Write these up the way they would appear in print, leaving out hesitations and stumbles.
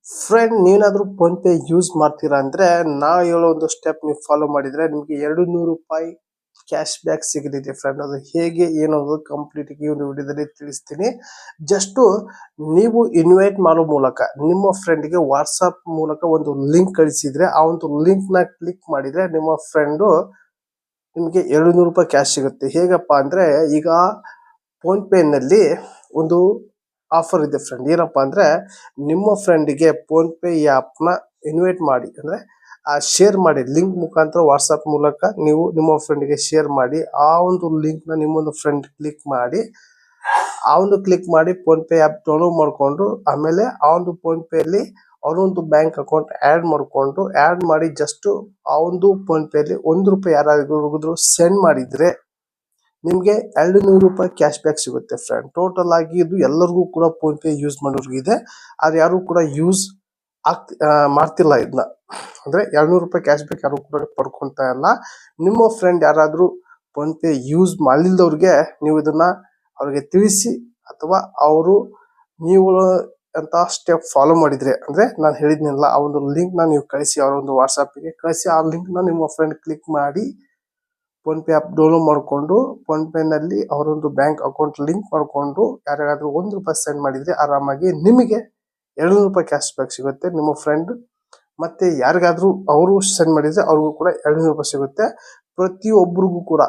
Friend, ನೀವೇನಾದ್ರೂ phone pay use ಮಾಡ್ತೀರಾ ಅಂದ್ರೆ ನಾ ಹೇಳೋ ಒಂದು ಸ್ಟೆಪ್ ನೀವು ಫಾಲೋ ಮಾಡಿದ್ರೆ ನಿಮಗೆ ₹200 ಕ್ಯಾಶ್ ಬ್ಯಾಕ್ ಸಿಗಲಿದೆ ಫ್ರೆಂಡ್. ಅದು ಹೇಗೆ ಏನೋದು ಕಂಪ್ಲೀಟ್ ಈ ಒಂದು ವಿಡಿಯೋದಲ್ಲಿ ತಿಳಿಸ್ತೀನಿ. ಜಸ್ಟ್ ನೀವು ಇನ್ವೈಟ್ ಮಾಡೋ ಮೂಲಕ ನಿಮ್ಮ ಫ್ರೆಂಡ್ಗೆ ವಾಟ್ಸಪ್ ಮೂಲಕ ಒಂದು ಲಿಂಕ್ ಕಳಿಸಿದ್ರೆ ಆ ಒಂದು ಲಿಂಕ್ ನ ಕ್ಲಿಕ್ ಮಾಡಿದ್ರೆ ನಿಮ್ಮ ಫ್ರೆಂಡು ನಿಮಗೆ ₹200 ಕ್ಯಾಶ್ ಸಿಗುತ್ತೆ. ಹೇಗಪ್ಪ ಅಂದ್ರೆ ಈಗ ಫೋನ್ ಪೇ ನಲ್ಲಿ ಒಂದು ಆಫರ್ ಇದೆ ಫ್ರೆಂಡ್. ಏನಪ್ಪಾ ಅಂದ್ರೆ ನಿಮ್ಮ ಫ್ರೆಂಡ್ಗೆ ಫೋನ್ ಪೇ ಆಪ್ ನ ಇನ್ವೈಟ್ ಮಾಡಿ, ಅಂದ್ರೆ ಶೇರ್ ಮಾಡಿ, ಲಿಂಕ್ ಮುಖಾಂತರ ವಾಟ್ಸ್ಆಪ್ ಮೂಲಕ ನೀವು ನಿಮ್ಮ ಫ್ರೆಂಡ್ಗೆ ಶೇರ್ ಮಾಡಿ. ಆ ಒಂದು ಲಿಂಕ್ ನ ನಿಮ್ಮೊಂದು ಫ್ರೆಂಡ್ ಕ್ಲಿಕ್ ಮಾಡಿ, ಆ ಒಂದು ಕ್ಲಿಕ್ ಮಾಡಿ ಫೋನ್ ಪೇ ಆಪ್ ಡೌನ್ಲೋಡ್ ಮಾಡ್ಕೊಂಡು ಆಮೇಲೆ ಆ ಒಂದು ಫೋನ್ ಪೇ ಅಲ್ಲಿ ಅವರೊಂದು ಬ್ಯಾಂಕ್ ಅಕೌಂಟ್ ಆಡ್ ಮಾಡಿ ಜಸ್ಟ್ ಆ ಒಂದು ಫೋನ್ ಪೇ ಅಲ್ಲಿ ₹1 ಯಾರಾದ್ರೂ ಸೆಂಡ್ ಮಾಡಿದ್ರೆ ನಿಮ್ಗೆ ₹200 ಕ್ಯಾಶ್ ಬ್ಯಾಕ್ ಸಿಗುತ್ತೆ ಫ್ರೆಂಡ್. ಟೋಟಲ್ ಆಗಿ ಇದು ಎಲ್ಲರಿಗೂ ಕೂಡ ಫೋನ್ ಪೇ ಯೂಸ್ ಮಾಡೋರ್ಗಿದೆ. ಆದ್ರೆ ಯಾರು ಕೂಡ ಯೂಸ್ ಮಾಡ್ತಿಲ್ಲ ಇದನ್ನ. ಅಂದ್ರೆ ₹200 ಕ್ಯಾಶ್ ಬ್ಯಾಕ್ ಯಾರು ಕೂಡ ಪಡ್ಕೊಂತ ಇಲ್ಲ. ನಿಮ್ಮ ಫ್ರೆಂಡ್ ಯಾರಾದ್ರೂ ಫೋನ್ ಪೇ ಯೂಸ್ ಮಾಡಿಲ್ದವ್ರಿಗೆ ನೀವು ಇದನ್ನ ಅವ್ರಿಗೆ ತಿಳಿಸಿ, ಅಥವಾ ಅವರು ನೀವು ಅಂತ ಸ್ಟೆಪ್ ಫಾಲೋ ಮಾಡಿದ್ರೆ, ಅಂದ್ರೆ ನಾನು ಹೇಳಿದ್ನಲ್ಲ ಆ ಒಂದು ಲಿಂಕ್ ನ ನೀವು ಕಳಿಸಿ, ಅವರ ಒಂದು ವಾಟ್ಸ್ಆಪ್ ಗೆ ಕಳಿಸಿ, ಆ ಲಿಂಕ್ ನ ನಿಮ್ಮ ಫ್ರೆಂಡ್ ಕ್ಲಿಕ್ ಮಾಡಿ ಫೋನ್ ಪೇ ಆಪ್ ಡೌನ್ಲೋಡ್ ಮಾಡಿಕೊಂಡು ಫೋನ್ ಪೇ ನಲ್ಲಿ ಅವರೊಂದು ಬ್ಯಾಂಕ್ ಅಕೌಂಟ್ ಲಿಂಕ್ ಮಾಡಿಕೊಂಡು ಯಾರಿಗಾದ್ರೂ ₹1 ಸೆಂಡ್ ಮಾಡಿದ್ರೆ ಆರಾಮಾಗಿ ನಿಮಗೆ ₹200 ಕ್ಯಾಶ್ ಬ್ಯಾಕ್ ಸಿಗುತ್ತೆ. ನಿಮ್ಮ ಫ್ರೆಂಡ್ ಮತ್ತೆ ಯಾರಿಗಾದ್ರೂ ಅವರು ಸೆಂಡ್ ಮಾಡಿದ್ರೆ ಅವ್ರಿಗೂ ಕೂಡ ₹200 ಸಿಗುತ್ತೆ. ಪ್ರತಿಯೊಬ್ಬರಿಗೂ ಕೂಡ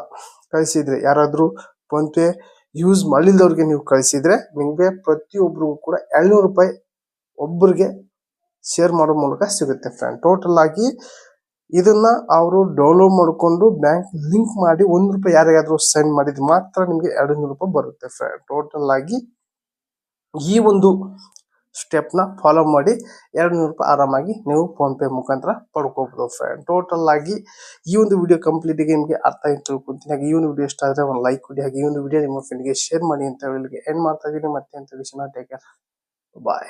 ಕಳಿಸಿದ್ರೆ, ಯಾರಾದ್ರೂ ಫೋನ್ ಪೇ ಯೂಸ್ ಮಾಡಿಲ್ದವ್ರಿಗೆ ನೀವು ಕಳಿಸಿದ್ರೆ ನಿಮ್ಗೆ ಪ್ರತಿಯೊಬ್ಬರಿಗೂ ಕೂಡ ₹200 ಒಬ್ಬರಿಗೆ ಶೇರ್ ಮಾಡೋ ಮೂಲಕ ಸಿಗುತ್ತೆ ಫ್ರೆಂಡ್. ಟೋಟಲ್ ಆಗಿ ಇದನ್ನ ಅವರು ಡೌನ್ಲೋಡ್ ಮಾಡಿಕೊಂಡು ಬ್ಯಾಂಕ್ ಲಿಂಕ್ ಮಾಡಿ ₹1 ಯಾರಿಗಾದ್ರೂ ಸೆಂಡ್ ಮಾಡಿದ್ರೆ ಮಾತ್ರ ನಿಮ್ಗೆ ₹200 ಬರುತ್ತೆ ಫ್ರೆಂಡ್. ಟೋಟಲ್ ಆಗಿ ಈ ಒಂದು ಸ್ಟೆಪ್ ನ ಫಾಲೋ ಮಾಡಿ ₹200 ಆರಾಮಾಗಿ ನೀವು ಫೋನ್ ಪೇ ಮುಖಾಂತರ ಪಡ್ಕೋಬಹುದು ಫ್ರೆಂಡ್. ಟೋಟಲ್ ಆಗಿ ಈ ಒಂದು ವಿಡಿಯೋ ಕಂಪ್ಲೀಟ್ ಆಗಿ ನಿಮಗೆ ಅರ್ಥ ಆಯ್ತು ತಿಳ್ಕೊಂತೀನಿ. ಹಾಗೆ ಈ ಒಂದು ವಿಡಿಯೋ ಇಷ್ಟ ಆದ್ರೆ ಒಂದು ಲೈಕ್ ಕೊಡಿ, ಹಾಗೆ ಈ ಒಂದು ವಿಡಿಯೋ ನಿಮ್ಮ ಫ್ರೆಂಡ್ಗೆ ಶೇರ್ ಮಾಡಿ ಅಂತ ಹೇಳಿ ಎಂಡ್ ಮಾಡ್ತಾ ಇದೀನಿ. ಮತ್ತೆ ಅಂತ ವಿಷಯ ಟೇಕ್ ಕೇರ್, ಬಾಯ್.